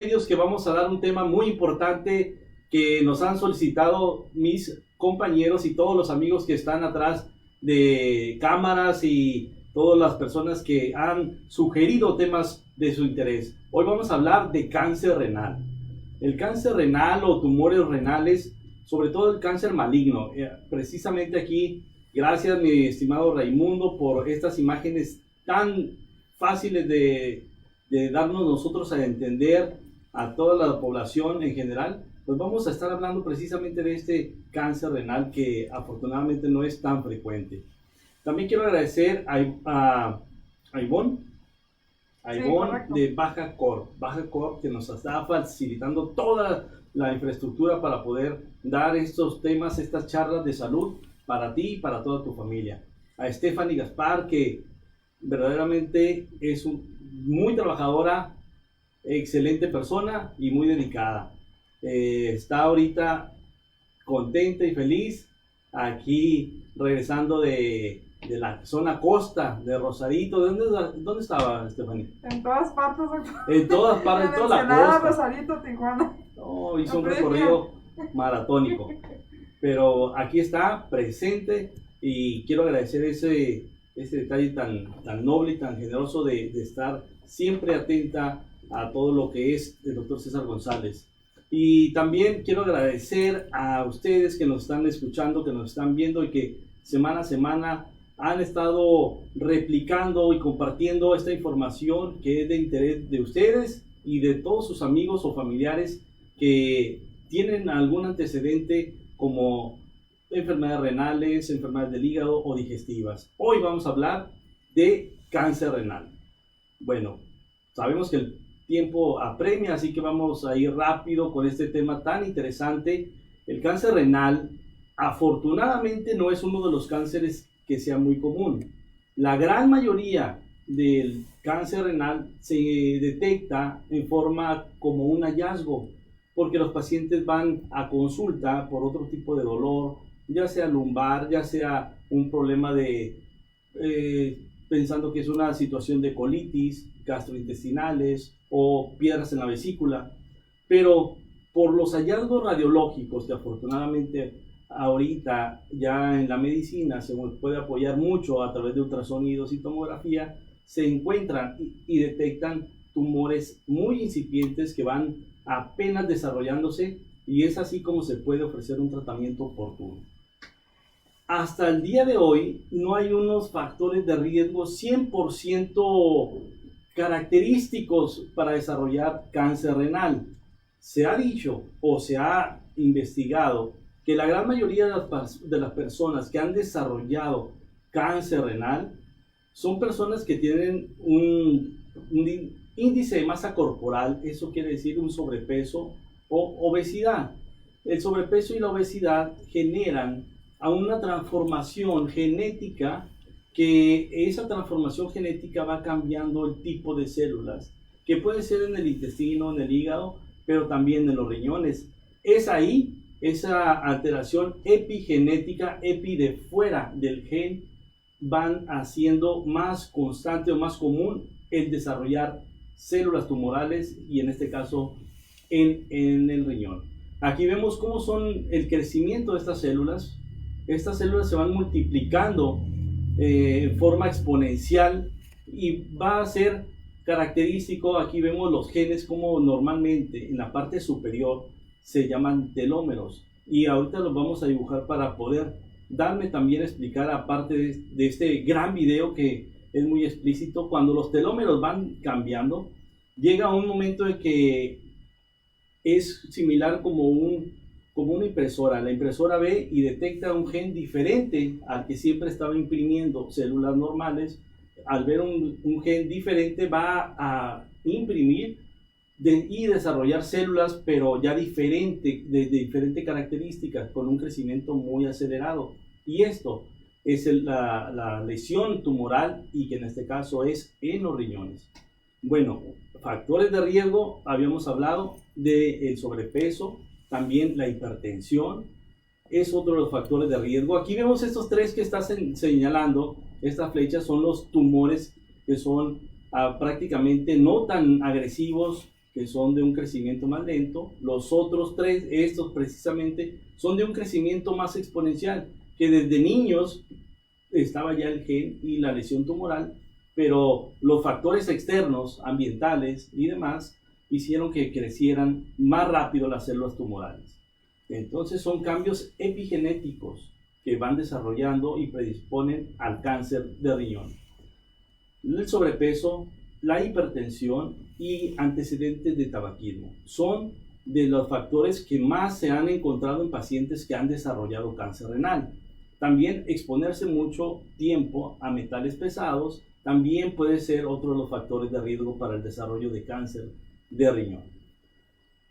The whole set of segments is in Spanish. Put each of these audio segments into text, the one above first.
Medios que vamos a dar un tema muy importante que nos han solicitado mis compañeros y todos los amigos que están atrás de cámaras y todas las personas que han sugerido temas de su interés. Hoy vamos a hablar de cáncer renal. El cáncer renal o tumores renales, sobre todo el cáncer maligno. Precisamente aquí, gracias mi estimado Raimundo por estas imágenes tan fáciles de darnos nosotros a entender a toda la población en general. Pues vamos a estar hablando precisamente de este cáncer renal que afortunadamente no es tan frecuente. También quiero agradecer a Ivonne, de Baja Corp, que nos está facilitando toda la infraestructura para poder dar estos temas, estas charlas de salud para ti y para toda tu familia. A Stephanie Gaspar, que verdaderamente es muy trabajadora, excelente persona y muy dedicada. Está ahorita contenta y feliz aquí regresando de la zona costa de Rosarito. ¿Dónde estaba, Stephanie? En todas partes. En todas partes, en toda la costa. Rosarito, Tijuana. No, hizo un recorrido maratónico. Pero aquí está presente y quiero agradecer ese detalle tan noble y tan generoso de estar siempre atenta a todo lo que es el doctor César González. Y también quiero agradecer a ustedes que nos están escuchando, que nos están viendo y que semana a semana han estado replicando y compartiendo esta información que es de interés de ustedes y de todos sus amigos o familiares que tienen algún antecedente como enfermedades renales, enfermedades del hígado o digestivas. Hoy vamos a hablar de cáncer renal. Bueno, sabemos que el tiempo apremia, así que vamos a ir rápido con este tema tan interesante. El cáncer renal, afortunadamente, no es uno de los cánceres que sea muy común. La gran mayoría del cáncer renal se detecta en forma como un hallazgo, porque los pacientes van a consulta por otro tipo de dolor, ya sea lumbar, ya sea un problema de pensando que es una situación de colitis, gastrointestinales o piedras en la vesícula, pero por los hallazgos radiológicos que afortunadamente ahorita ya en la medicina se puede apoyar mucho a través de ultrasonidos y tomografía, se encuentran y detectan tumores muy incipientes que van apenas desarrollándose y es así como se puede ofrecer un tratamiento oportuno. Hasta el día de hoy no hay unos factores de riesgo 100% característicos para desarrollar cáncer renal. Se ha dicho o se ha investigado que la gran mayoría de las personas que han desarrollado cáncer renal son personas que tienen un índice de masa corporal, eso quiere decir un sobrepeso o obesidad. El sobrepeso y la obesidad generan a una transformación genética, que esa transformación genética va cambiando el tipo de células, que puede ser en el intestino, en el hígado, pero también en los riñones. Es ahí esa alteración epigenética, epi de fuera del gen, van haciendo más constante o más común el desarrollar células tumorales y en este caso en el riñón. Aquí vemos cómo son el crecimiento de estas células. Estas células se van multiplicando en forma exponencial y va a ser característico. Aquí vemos los genes como normalmente en la parte superior se llaman telómeros y ahorita los vamos a dibujar para poder darme también a explicar, aparte de este gran video que es muy explícito. Cuando los telómeros van cambiando, llega un momento en que es similar como una impresora. La impresora ve y detecta un gen diferente al que siempre estaba imprimiendo células normales. Al ver un gen diferente va a imprimir y desarrollar células, pero ya de diferentes características, con un crecimiento muy acelerado. Y esto es la lesión tumoral y que en este caso es en los riñones. Bueno, factores de riesgo, habíamos hablado del sobrepeso, también la hipertensión es otro de los factores de riesgo. Aquí vemos estos tres que estás señalando. Estas flechas son los tumores que son prácticamente no tan agresivos que son de un crecimiento más lento. Los otros 3, estos precisamente, son de un crecimiento más exponencial, que desde niños estaba ya el gen y la lesión tumoral, pero los factores externos, ambientales y demás, hicieron que crecieran más rápido las células tumorales. Entonces son cambios epigenéticos que van desarrollando y predisponen al cáncer de riñón. El sobrepeso, la hipertensión y antecedentes de tabaquismo son de los factores que más se han encontrado en pacientes que han desarrollado cáncer renal. También exponerse mucho tiempo a metales pesados también puede ser otro de los factores de riesgo para el desarrollo de cáncer de riñón.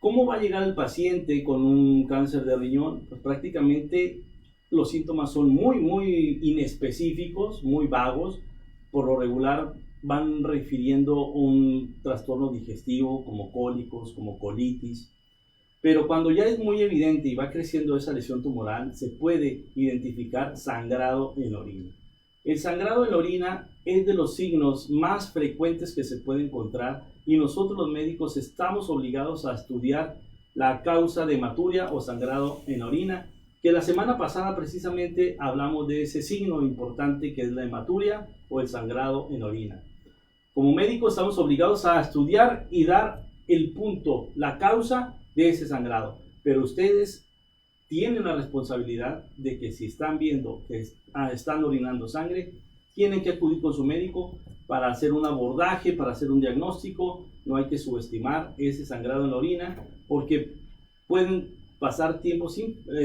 ¿Cómo va a llegar el paciente con un cáncer de riñón? Pues prácticamente los síntomas son muy inespecíficos, muy vagos. Por lo regular van refiriendo un trastorno digestivo como cólicos, como colitis. Pero cuando ya es muy evidente y va creciendo esa lesión tumoral, se puede identificar sangrado en la orina. El sangrado en la orina es de los signos más frecuentes que se puede encontrar y nosotros los médicos estamos obligados a estudiar la causa de hematuria o sangrado en la orina, que la semana pasada precisamente hablamos de ese signo importante que es la hematuria o el sangrado en la orina. Como médicos estamos obligados a estudiar y dar el punto, la causa de ese sangrado, pero ustedes tienen la responsabilidad de que si están viendo que están orinando sangre, tienen que acudir con su médico para hacer un abordaje, para hacer un diagnóstico. No hay que subestimar ese sangrado en la orina porque pueden pasar tiempos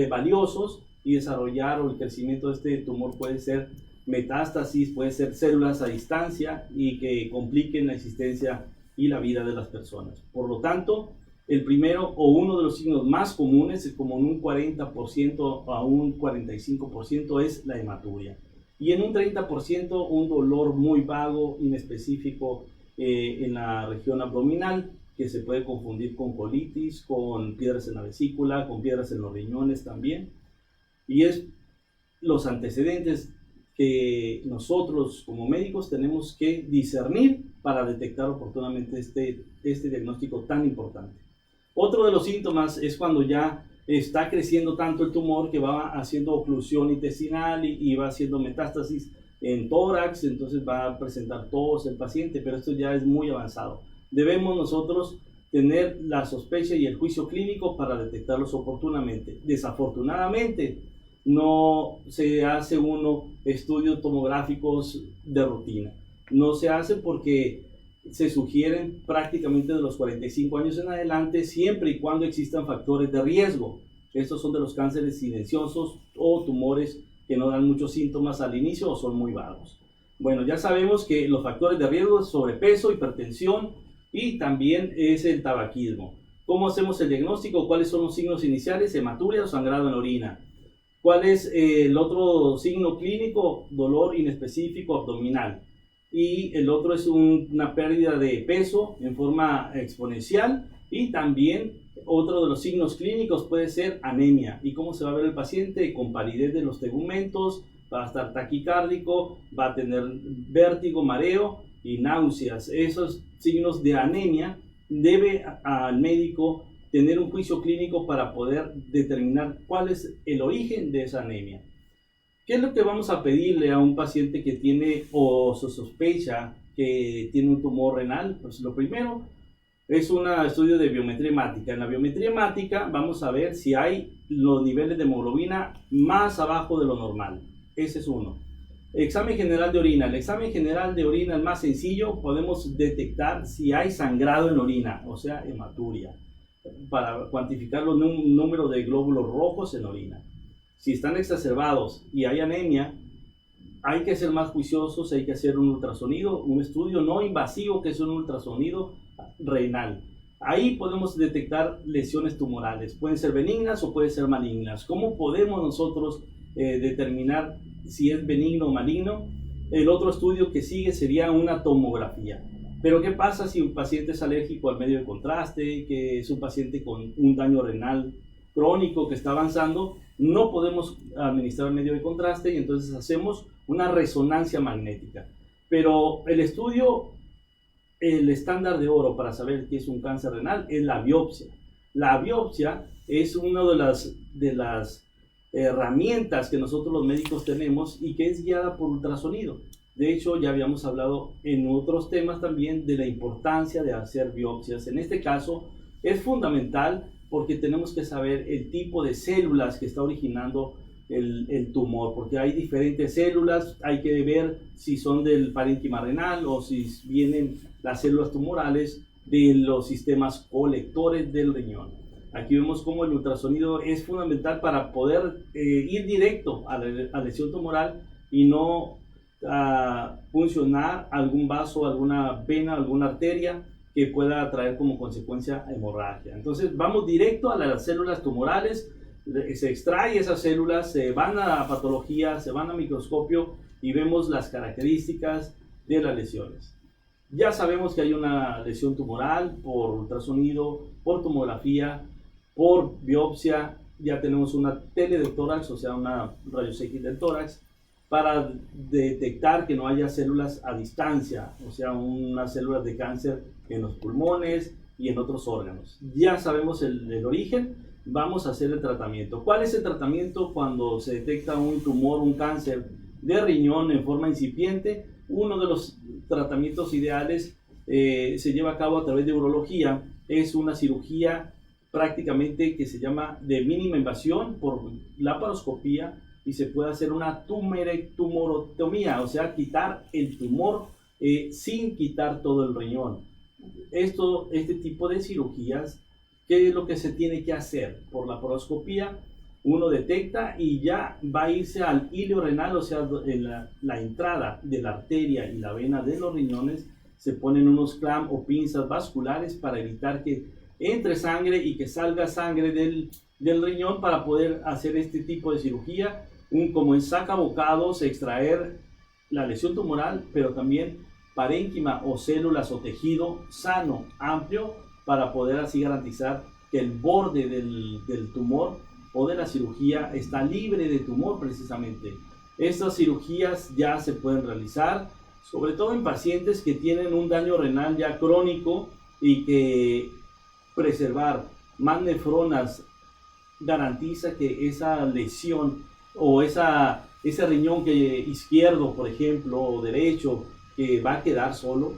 valiosos y desarrollar o el crecimiento de este tumor puede ser metástasis, puede ser células a distancia y que compliquen la existencia y la vida de las personas. Por lo tanto, el primero o uno de los signos más comunes, como en un 40% a un 45%, es la hematuria. Y en un 30% un dolor muy vago, inespecífico en la región abdominal, que se puede confundir con colitis, con piedras en la vesícula, con piedras en los riñones también. Y es los antecedentes que nosotros como médicos tenemos que discernir para detectar oportunamente este diagnóstico tan importante. Otro de los síntomas es cuando ya está creciendo tanto el tumor que va haciendo oclusión intestinal y va haciendo metástasis en tórax, entonces va a presentar tos el paciente, pero esto ya es muy avanzado. Debemos nosotros tener la sospecha y el juicio clínico para detectarlos oportunamente. Desafortunadamente, no se hace estudios tomográficos de rutina. No se hace porque se sugieren prácticamente de los 45 años en adelante, siempre y cuando existan factores de riesgo. Estos son de los cánceres silenciosos o tumores que no dan muchos síntomas al inicio o son muy vagos. Bueno, ya sabemos que los factores de riesgo son sobrepeso, hipertensión y también es el tabaquismo. ¿Cómo hacemos el diagnóstico? ¿Cuáles son los signos iniciales? Hematuria o sangrado en la orina. ¿Cuál es el otro signo clínico? Dolor inespecífico abdominal. Y el otro es una pérdida de peso en forma exponencial y también otro de los signos clínicos puede ser anemia. ¿Y cómo se va a ver el paciente? Con palidez de los tegumentos, va a estar taquicárdico, va a tener vértigo, mareo y náuseas. Esos signos de anemia debe al médico tener un juicio clínico para poder determinar cuál es el origen de esa anemia. ¿Qué es lo que vamos a pedirle a un paciente que tiene o se sospecha que tiene un tumor renal? Pues lo primero es un estudio de biometría hemática. En la biometría hemática vamos a ver si hay los niveles de hemoglobina más abajo de lo normal. Ese es uno. Examen general de orina. El examen general de orina es más sencillo. Podemos detectar si hay sangrado en la orina, o sea, hematuria, para cuantificar los números de glóbulos rojos en la orina. Si están exacerbados y hay anemia, hay que ser más juiciosos, hay que hacer un ultrasonido, un estudio no invasivo que es un ultrasonido renal. Ahí podemos detectar lesiones tumorales, pueden ser benignas o pueden ser malignas. ¿Cómo podemos nosotros determinar si es benigno o maligno? El otro estudio que sigue sería una tomografía. Pero ¿qué pasa si un paciente es alérgico al medio de contraste, que es un paciente con un daño renal crónico que está avanzando? No podemos administrar el medio de contraste y entonces hacemos una resonancia magnética. Pero el estudio el estándar de oro para saber qué es un cáncer renal es la biopsia. La biopsia es una de las herramientas que nosotros los médicos tenemos y que es guiada por ultrasonido. De hecho, ya habíamos hablado en otros temas también de la importancia de hacer biopsias. En este caso, es fundamental porque tenemos que saber el tipo de células que está originando el tumor, porque hay diferentes células, hay que ver si son del parénquima renal o si vienen las células tumorales de los sistemas colectores del riñón. Aquí vemos cómo el ultrasonido es fundamental para poder ir directo a la lesión tumoral y no funcionar algún vaso, alguna vena, alguna arteria que pueda traer como consecuencia hemorragia. Entonces vamos directo a las células tumorales, se extrae esas células, se van a patología, se van a microscopio y vemos las características de las lesiones. Ya sabemos que hay una lesión tumoral por ultrasonido, por tomografía, por biopsia. Ya tenemos una tele de tórax, o sea, una rayos X del tórax, para detectar que no haya células a distancia, o sea, unas células de cáncer en los pulmones y en otros órganos. Ya sabemos el origen, vamos a hacer el tratamiento. ¿Cuál es el tratamiento cuando se detecta un tumor, un cáncer de riñón en forma incipiente? Uno de los tratamientos ideales se lleva a cabo a través de urología, es una cirugía prácticamente que se llama de mínima invasión por laparoscopía y se puede hacer una tumorotomía, o sea, quitar el tumor sin quitar todo el riñón. Este tipo de cirugías, ¿qué es lo que se tiene que hacer? Por laparoscopía, uno detecta y ya va a irse al hilo renal, o sea, en la entrada de la arteria y la vena de los riñones, se ponen unos clamp o pinzas vasculares para evitar que entre sangre y que salga sangre del riñón para poder hacer este tipo de cirugía, como en sacabocados, extraer la lesión tumoral, pero también parénquima o células o tejido sano, amplio, para poder así garantizar que el borde del tumor o de la cirugía está libre de tumor precisamente. Estas cirugías ya se pueden realizar, sobre todo en pacientes que tienen un daño renal ya crónico y que preservar más nefronas garantiza que esa lesión o ese riñón izquierdo, por ejemplo, o derecho, que va a quedar solo,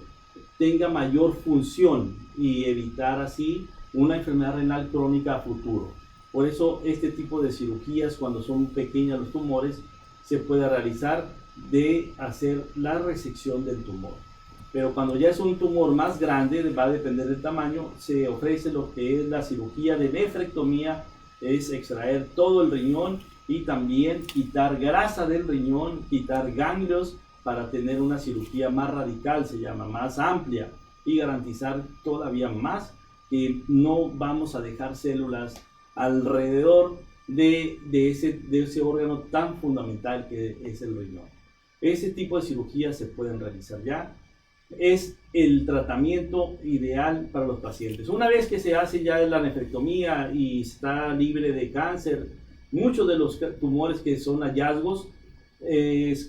tenga mayor función y evitar así una enfermedad renal crónica a futuro. Por eso este tipo de cirugías, cuando son pequeños los tumores, se puede realizar de hacer la resección del tumor. Pero cuando ya es un tumor más grande, va a depender del tamaño, se ofrece lo que es la cirugía de nefrectomía, es extraer todo el riñón y también quitar grasa del riñón, quitar ganglios para tener una cirugía más radical, se llama, más amplia y garantizar todavía más que no vamos a dejar células alrededor de ese órgano tan fundamental que es el riñón. Ese tipo de cirugías se pueden realizar ya. Es el tratamiento ideal para los pacientes. Una vez que se hace ya la nefrectomía y está libre de cáncer, muchos de los tumores que son hallazgos,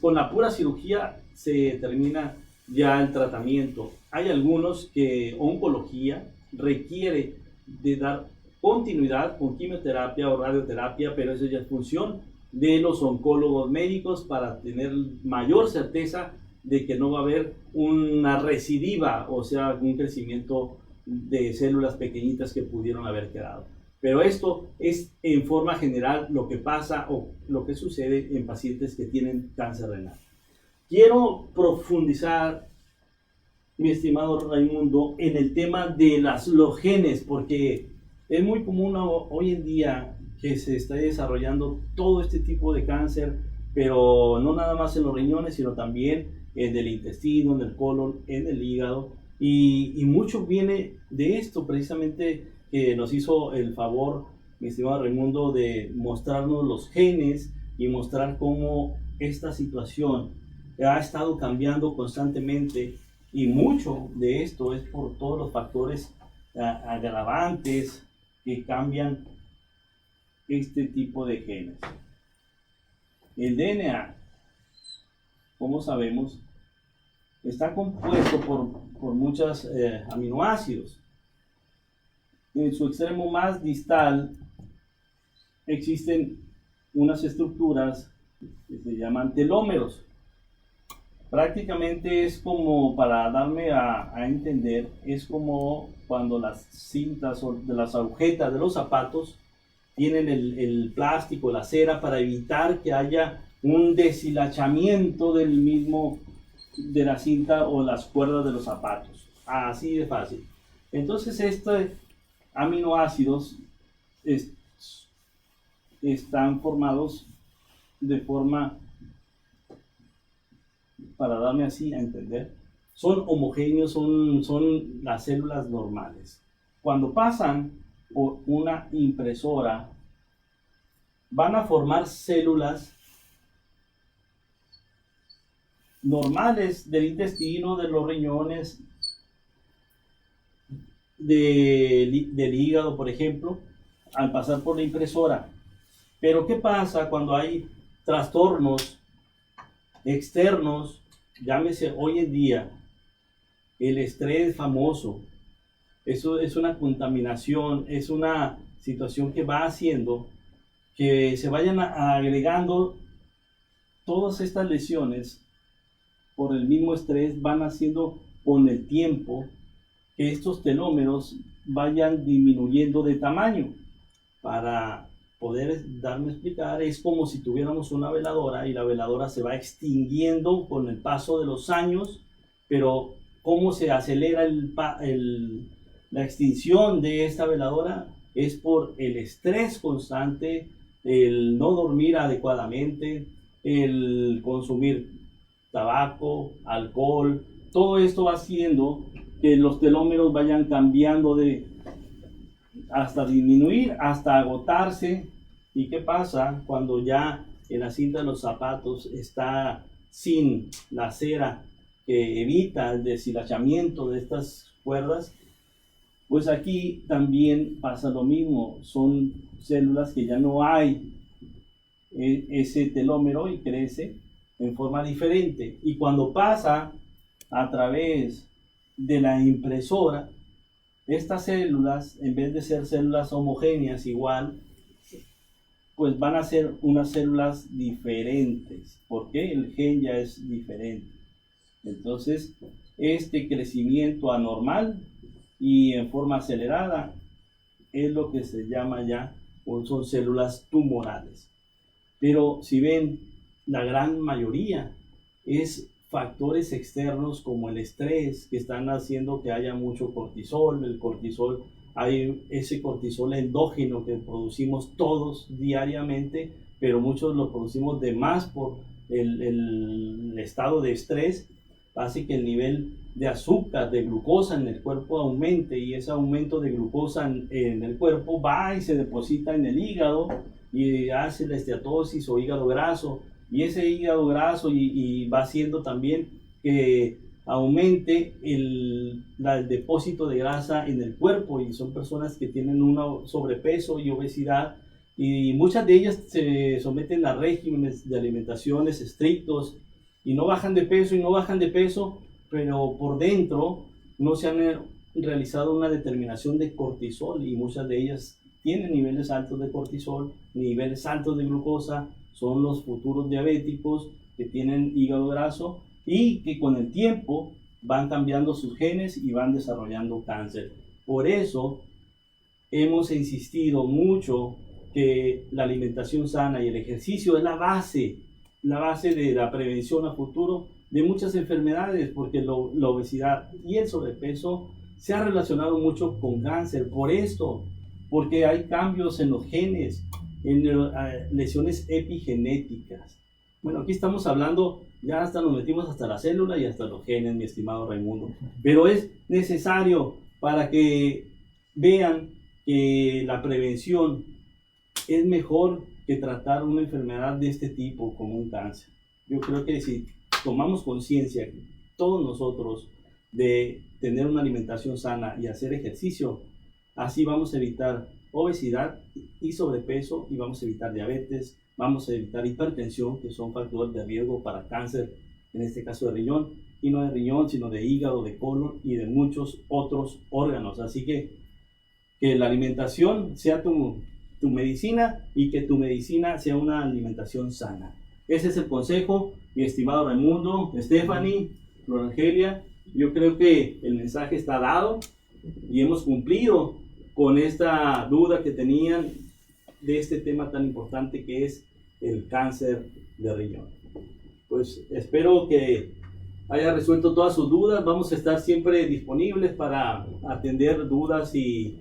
con la pura cirugía se termina ya el tratamiento. Hay algunos que oncología requiere de dar continuidad con quimioterapia o radioterapia, pero eso ya es función de los oncólogos médicos para tener mayor certeza de que no va a haber una recidiva, o sea, un crecimiento de células pequeñitas que pudieron haber quedado. Pero esto es en forma general lo que pasa o lo que sucede en pacientes que tienen cáncer renal. Quiero profundizar, mi estimado Raimundo, en el tema de los genes, porque es muy común hoy en día que se está desarrollando todo este tipo de cáncer, pero no nada más en los riñones, sino también en el intestino, en el colon, en el hígado, y mucho viene de esto precisamente que nos hizo el favor, mi estimado Raimundo, de mostrarnos los genes y mostrar cómo esta situación ha estado cambiando constantemente, y mucho de esto es por todos los factores agravantes que cambian este tipo de genes. El DNA, como sabemos, está compuesto por muchos aminoácidos. En su extremo más distal existen unas estructuras que se llaman telómeros. Prácticamente es como, para darme a entender, es como cuando las cintas o de las agujetas de los zapatos tienen el plástico, la cera, para evitar que haya un deshilachamiento del mismo, de la cinta o las cuerdas de los zapatos. Así de fácil. Entonces estos aminoácidos están formados de forma, para darme así a entender, son homogéneos, son las células normales. Cuando pasan por una impresora, van a formar células normales del intestino, de los riñones, del hígado, por ejemplo, al pasar por la impresora. Pero ¿qué pasa cuando hay trastornos externos? Llámese hoy en día el estrés famoso. Eso es una contaminación, es una situación que va haciendo que se vayan agregando todas estas lesiones por el mismo estrés, van haciendo con el tiempo que estos telómeros vayan disminuyendo de tamaño. Para poder darme a explicar, es como si tuviéramos una veladora y la veladora se va extinguiendo con el paso de los años, pero cómo se acelera la extinción de esta veladora es por el estrés constante, el no dormir adecuadamente, el consumir tabaco, alcohol. Todo esto va haciendo que los telómeros vayan cambiando hasta disminuir, hasta agotarse. ¿Y qué pasa cuando ya en la cinta de los zapatos está sin la cera que evita el deshilachamiento de estas cuerdas? Pues aquí también pasa lo mismo, son células que ya no hay ese telómero y crece en forma diferente. Y cuando pasa a través de la impresora, estas células, en vez de ser células homogéneas igual, pues van a ser unas células diferentes, porque el gen ya es diferente. Entonces, este crecimiento anormal y en forma acelerada es lo que se llama ya, son células tumorales. Pero si ven, la gran mayoría es factores externos como el estrés, que están haciendo que haya mucho cortisol. El cortisol, hay ese cortisol endógeno que producimos todos diariamente, pero muchos lo producimos de más por el estado de estrés. Hace que el nivel de azúcar, de glucosa en el cuerpo aumente, y ese aumento de glucosa en el cuerpo va y se deposita en el hígado y hace la esteatosis o hígado graso, y ese hígado graso y va haciendo también que aumente el depósito de grasa en el cuerpo, y son personas que tienen un sobrepeso y obesidad, y muchas de ellas se someten a regímenes de alimentaciones estrictos y no bajan de peso, pero por dentro no se han realizado una determinación de cortisol, y muchas de ellas tienen niveles altos de cortisol, niveles altos de glucosa. Son los futuros diabéticos que tienen hígado graso y que con el tiempo van cambiando sus genes y van desarrollando cáncer. Por eso hemos insistido mucho que la alimentación sana y el ejercicio es la base de la prevención a futuro de muchas enfermedades, porque la obesidad y el sobrepeso se ha relacionado mucho con cáncer. Por esto, porque hay cambios en los genes, en lesiones epigenéticas. Bueno, aquí estamos hablando, ya hasta nos metimos hasta la célula y hasta los genes, mi estimado Raimundo. Pero es necesario para que vean que la prevención es mejor que tratar una enfermedad de este tipo como un cáncer. Yo creo que si tomamos conciencia, todos nosotros, de tener una alimentación sana y hacer ejercicio, así vamos a evitar obesidad y sobrepeso, y vamos a evitar diabetes, vamos a evitar hipertensión, que son factores de riesgo para cáncer, en este caso de riñón, y no de riñón, sino de hígado, de colon y de muchos otros órganos. Así que la alimentación sea tu medicina y que tu medicina sea una alimentación sana. Ese es el consejo, mi estimado Raimundo, Stephanie, Flor Angelia. Yo creo que el mensaje está dado y hemos cumplido con esta duda que tenían de este tema tan importante que es el cáncer de riñón. Pues espero que haya resuelto todas sus dudas. Vamos a estar siempre disponibles para atender dudas y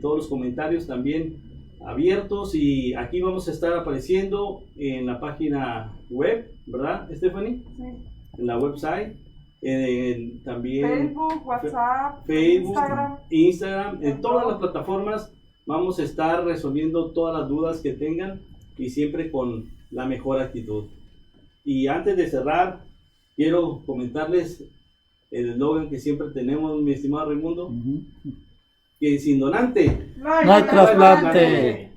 todos los comentarios también abiertos, y aquí vamos a estar apareciendo en la página web, ¿verdad, Stephanie? Sí. En la website, también Facebook, WhatsApp, Facebook, Instagram, en todas las plataformas vamos a estar resolviendo todas las dudas que tengan y siempre con la mejor actitud. Y antes de cerrar, quiero comentarles el eslogan que siempre tenemos, mi estimado Raimundo, que sin donante No hay trasplante.